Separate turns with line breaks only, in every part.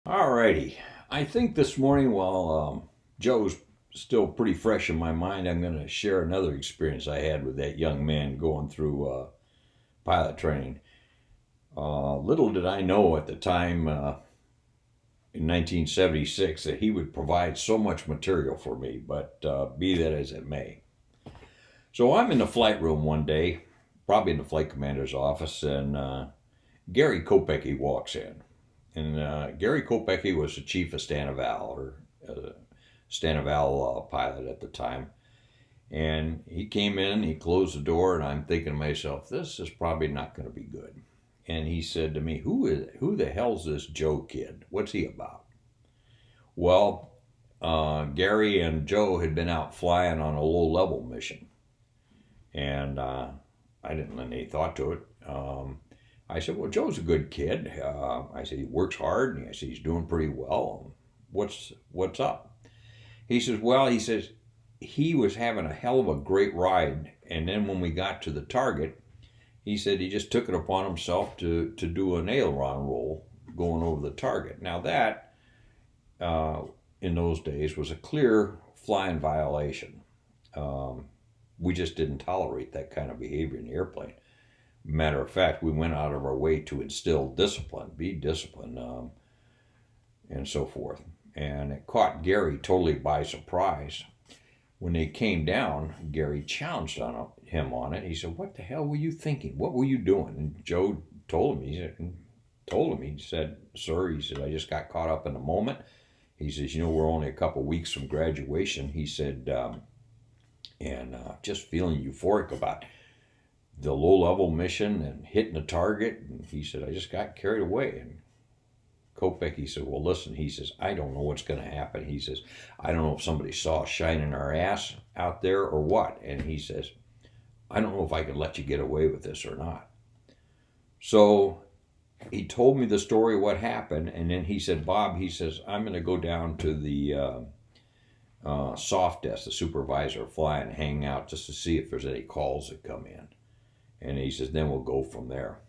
Alrighty. I think this morning, while Joe's still pretty fresh in my mind, I'm going to share another experience I had with that young man going through pilot training. Little did I know at the time in 1976 that he would provide so much material for me, but be that as it may. So I'm in the flight room one day, probably in the flight commander's office, and Gary Kopecky walks in. And Gary Kopecky was the chief of Stanaval, or Stanaval pilot at the time. And he came in, he closed the door, and I'm thinking to myself, this is probably not going to be good. And he said to me, who the hell's this Joe kid? What's he about? Well, Gary and Joe had been out flying on a low level mission. And I didn't lend any thought to it. I said, well, Joe's a good kid. I said, he works hard, and I said, he's doing pretty well. What's up? He says, well, he says, he was having a hell of a great ride. And then when we got to the target, he said he just took it upon himself to do an aileron roll going over the target. Now that, in those days, was a clear flying violation. We just didn't tolerate that kind of behavior in the airplane. Matter of fact, we went out of our way to instill discipline, be disciplined, and so forth. And it caught Gary totally by surprise. When they came down, Gary challenged him on it. He said, "What the hell were you thinking? What were you doing?" And Joe told him. He said, "Sir," he said, "I just got caught up in the moment." He says, "We're only a couple of weeks from graduation." He said, and just feeling euphoric about the low-level mission and hitting the target. And he said, "I just got carried away." And Kopecky said, "Well, listen," he says, "I don't know what's going to happen." He says, "I don't know if somebody saw us shining our ass out there or what." And he says, "I don't know if I can let you get away with this or not." So he told me the story of what happened. And then he said, "Bob," he says, "I'm going to go down to the soft desk, the supervisor flying, hang out just to see if there's any calls that come in." And he says, "Then we'll go from there."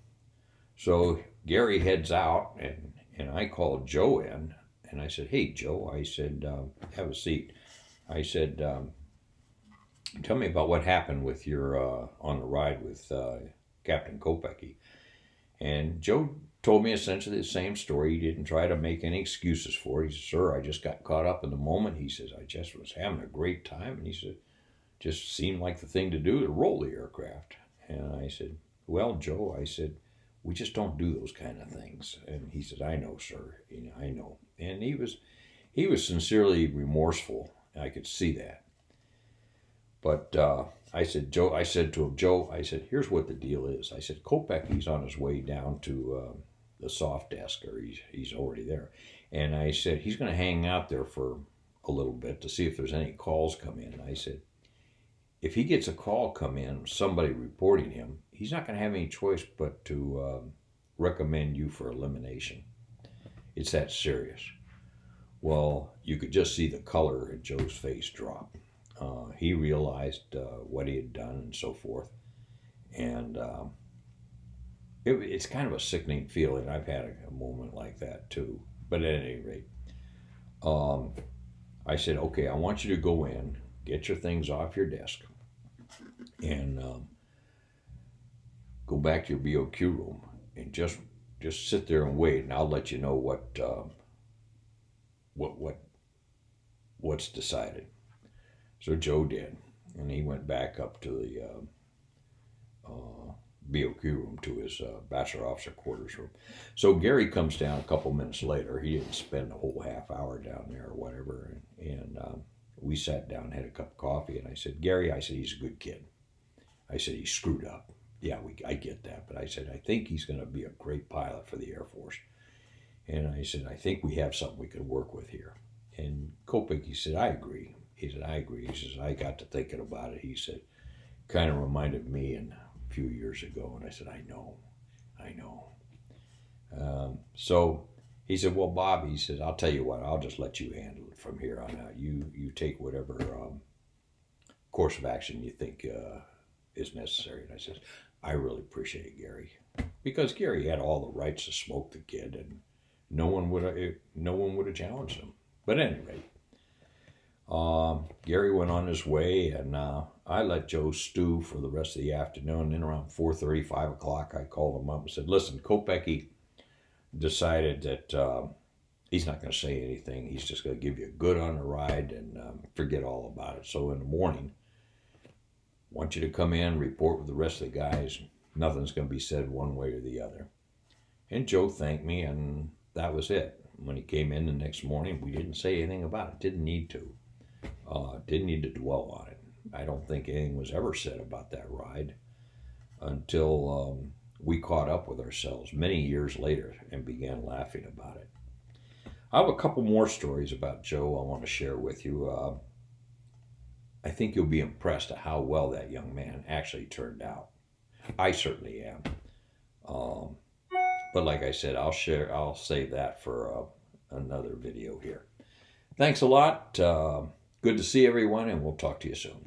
So Gary heads out, and I called Joe in, and I said, "Hey, Joe," I said, "have a seat." I said, "Tell me about what happened with your on the ride with Captain Kopecky." And Joe told me essentially the same story. He didn't try to make any excuses for it. He said, "Sir, I just got caught up in the moment." He says, "I just was having a great time." And he said, "Just seemed like the thing to do to roll the aircraft." And I said, "Well, Joe," I said, "we just don't do those kind of things." And he said, "I know, sir. I know." And he was sincerely remorseful. I could see that. But I said to him, "Joe," I said, "here's what the deal is." I said, "Kopecky's on his way down to the soft desk, or he's already there." And I said, "He's going to hang out there for a little bit to see if there's any calls come in." I said, "If he gets a call come in, somebody reporting him, he's not going to have any choice but to recommend you for elimination. It's that serious." Well, you could just see the color in Joe's face drop. He realized what he had done and so forth. And it's kind of a sickening feeling. I've had a moment like that too. But at any rate, um, I said, "Okay, I want you to go in, get your things off your desk, and go back to your BOQ room and just sit there and wait, and I'll let you know what what's decided." So Joe did, and he went back up to the BOQ room, to his bachelor officer quarters room. So Gary comes down a couple minutes later. He didn't spend a whole half hour down there or whatever, and we sat down, had a cup of coffee, and I said, "Gary," I said, "he's a good kid." I said, "He screwed up. Yeah, I get that, but I said, I think he's going to be a great pilot for the Air Force." And I said, "I think we have something we can work with here." And Copic, he said, "I agree." He said, "I agree." He says, "I got to thinking about it." He said, "Kind of reminded me a few years ago." And I said, I know. So he said, "Well, Bob," he said, "I'll tell you what, I'll just let you handle it from here on out. You take whatever course of action you think is necessary." And I said, "I really appreciate it, Gary." Because Gary had all the rights to smoke the kid and no one would have challenged him. But at any rate, Gary went on his way, and I let Joe stew for the rest of the afternoon. Then around 4:30, 5 o'clock, I called him up and said, listen, Kopecky decided that he's not going to say anything. He's just going to give you a good on the ride and forget all about it. So in the morning, I want you to come in, report with the rest of the guys. Nothing's going to be said one way or the other. And Joe thanked me, and that was it. When he came in the next morning, we didn't say anything about it. Didn't need to. Didn't need to dwell on it. I don't think anything was ever said about that ride until we caught up with ourselves many years later and began laughing about it. I have a couple more stories about Joe I want to share with you. I think you'll be impressed at how well that young man actually turned out. I certainly am. But like I said, I'll save that for another video here. Thanks a lot. Good to see everyone, and we'll talk to you soon.